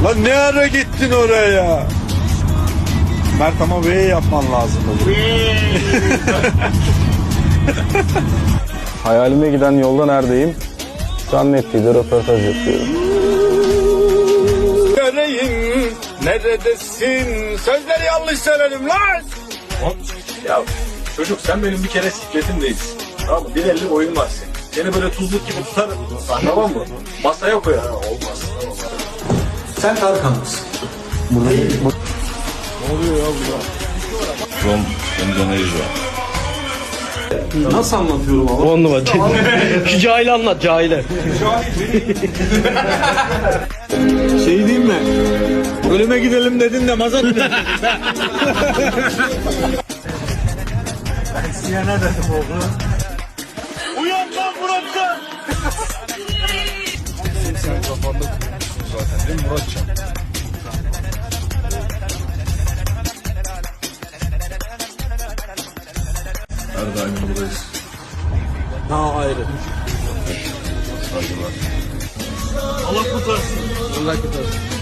Lan ne ara gittin oraya? Mert ama V yapman lazım. Hayalime giden yolda neredeyim? Şu an Netti'de röportaj yapıyorum. Göreyim neredesin? Sözleri yanlış söyledim lan. Ya çocuk sen benim bir kere sikletimdeydin. Tamam mı? 1.50 boyun var senin. Seni böyle tuzluk gibi tutarım. Tamam mı? Masaya koyarım. Olmaz. Sen Tarkan mısın? From Endonezya. Nasıl anlatıyorum ama? 10 numara. Şu cahili anlat cahile. Şey diyeyim mi? Ölüme gidelim dedin de mazot dedin. Ben siyana dedim oğlum. Uyan lan Muratcan. Sen kafanda kurmuşsun zaten değil mi Muratcan? Her daim buradayız. Daha ayrı. Saygılar. Allah kurtarsın. Allah kurtarsın.